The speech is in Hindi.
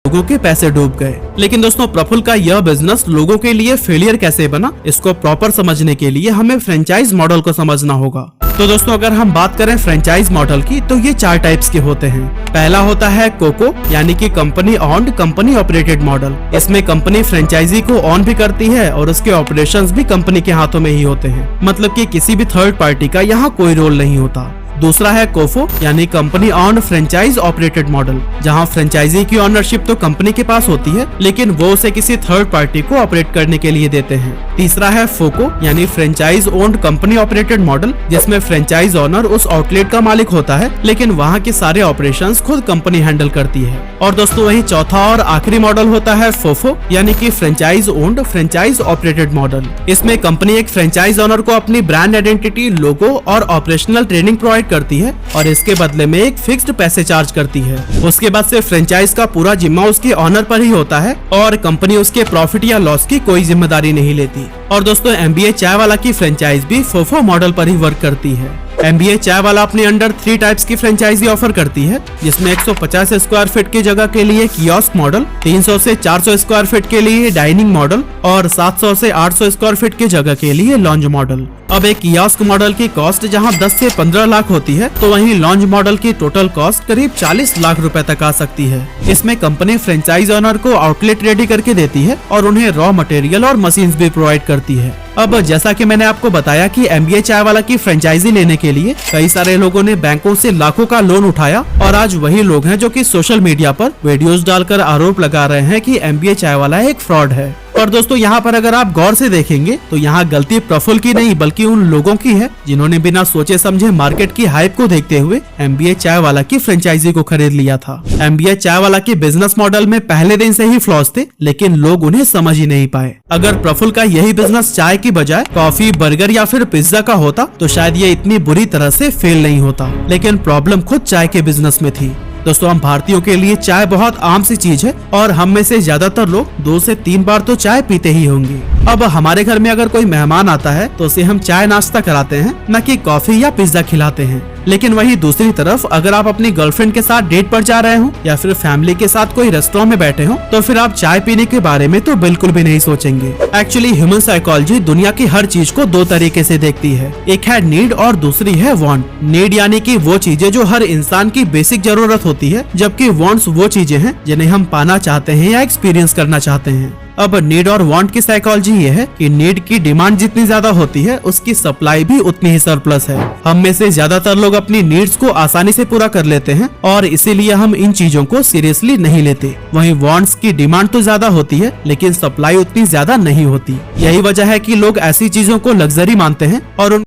लोगों के पैसे डूब गए। लेकिन दोस्तों प्रफुल्ल का यह बिजनेस लोगों के लिए फेलियर कैसे बना, इसको प्रॉपर समझने के लिए हमें फ्रेंचाइज मॉडल को समझना होगा। तो दोस्तों अगर हम बात करें फ्रेंचाइज मॉडल की, तो ये 4 टाइप्स के होते हैं। पहला होता है कोको, यानी कि company owned company operated model. इसमें कंपनी फ्रेंचाइजी को ऑन भी करती है और उसके ऑपरेशंस भी कंपनी के हाथों में ही होते हैं, मतलब कि किसी भी थर्ड पार्टी का यहाँ कोई रोल नहीं होता। दूसरा है कोफो, यानी company on franchise operated model, जहां फ्रेंचाइजी की ऑनरशिप तो कंपनी के पास होती है, लेकिन वो उसे किसी थर्ड पार्टी को ऑपरेट करने के लिए देते हैं। तीसरा है फोको, यानी franchise owned company operated model, जिसमें फ्रेंचाइज ओनर उस आउटलेट का मालिक होता है, लेकिन वहाँ के सारे ऑपरेशंस खुद कंपनी हैंडल करती है। और दोस्तों वही चौथा और आखिरी मॉडल होता है फोफो, यानी कि franchise owned franchise operated model. इसमें कंपनी एक फ्रेंचाइज ओनर को अपनी ब्रांड आइडेंटिटी, लोगो और ऑपरेशनल ट्रेनिंग प्रोवाइड करती है और इसके बदले में एक फिक्स्ड पैसे चार्ज करती है। उसके बाद से फ्रेंचाइज का पूरा जिम्मा उसके ऑनर पर ही होता है और कंपनी उसके प्रॉफिट या लॉस की कोई जिम्मेदारी नहीं लेती। और दोस्तों MBA चाय वाला की फ्रेंचाइज भी फोफो मॉडल पर ही वर्क करती है। MBA चाय वाला अपने अंडर 3 टाइप्स की फ्रेंचाइजी ऑफर करती है, जिसमें 150 स्क्वायर फीट की जगह के लिए कियोस्क मॉडल, 300 से 400 स्क्वायर फीट के लिए डाइनिंग मॉडल और 700 से 800 स्क्वायर फीट की जगह के लिए लॉन्ज मॉडल। अब एक कियोस्क मॉडल की कॉस्ट जहां 10 से 15 लाख होती है, तो वहीं लॉन्ज मॉडल की टोटल कॉस्ट करीब 40 लाख रुपए तक आ सकती है। इसमें कंपनी फ्रेंचाइज ओनर को आउटलेट रेडी करके देती है और उन्हें रॉ मटेरियल और मशीन्स भी प्रोवाइड करती है। अब जैसा कि मैंने आपको बताया कि MBA चाय वाला की फ्रेंचाइजी लेने के लिए कई सारे लोगों ने बैंकों से लाखों का लोन उठाया और आज वही लोग हैं जो कि सोशल मीडिया पर वीडियोस डालकर आरोप लगा रहे हैं कि MBA चाय वाला एक फ्रॉड है। और दोस्तों यहाँ पर अगर आप गौर से देखेंगे तो यहाँ गलती प्रफुल्ल की नहीं बल्कि उन लोगों की है जिन्होंने बिना सोचे समझे मार्केट की हाइप को देखते हुए MBA चाय वाला की फ्रेंचाइजी को खरीद लिया था। MBA चाय वाला की बिजनेस मॉडल में पहले दिन से ही फ्लॉस थे, लेकिन लोग उन्हें समझ ही नहीं पाए। अगर प्रफुल्ल का यही बिजनेस चाय की बजाय कॉफी, बर्गर या फिर पिज्जा का होता तो शायद ये इतनी बुरी तरह से फेल नहीं होता, लेकिन प्रॉब्लम खुद चाय के बिजनेस में थी। दोस्तों हम भारतीयों के लिए चाय बहुत आम सी चीज है और हम में से ज्यादातर लोग 2 से 3 बार तो चाय पीते ही होंगे। अब हमारे घर में अगर कोई मेहमान आता है तो उसे हम चाय नाश्ता कराते हैं, न कि कॉफी या पिज्जा खिलाते हैं। लेकिन वहीं दूसरी तरफ अगर आप अपनी गर्लफ्रेंड के साथ डेट पर जा रहे हो या फिर फैमिली के साथ कोई रेस्टोरेंट में बैठे हो, तो फिर आप चाय पीने के बारे में तो बिल्कुल भी नहीं सोचेंगे। एक्चुअली ह्यूमन साइकोलॉजी दुनिया की हर चीज को 2 तरीके से देखती है, एक है नीड और दूसरी है वांट। नीड यानी कि वो चीजें जो हर इंसान की बेसिक जरूरत होती है, जबकि वांट्स वो चीजें हैं जिन्हें हम पाना चाहते हैं या एक्सपीरियंस करना चाहते हैं। अब नीड और वांट की साइकोलॉजी ये है कि नीड की डिमांड जितनी ज्यादा होती है उसकी सप्लाई भी उतनी ही सरप्लस है। हम में से ज्यादातर लोग अपनी नीड्स को आसानी से पूरा कर लेते हैं और इसीलिए हम इन चीजों को सीरियसली नहीं लेते। वहीं वांट्स की डिमांड तो ज्यादा होती है लेकिन सप्लाई उतनी ज्यादा नहीं होती। यही वजह है कि लोग ऐसी चीजों को लग्जरी मानते हैं और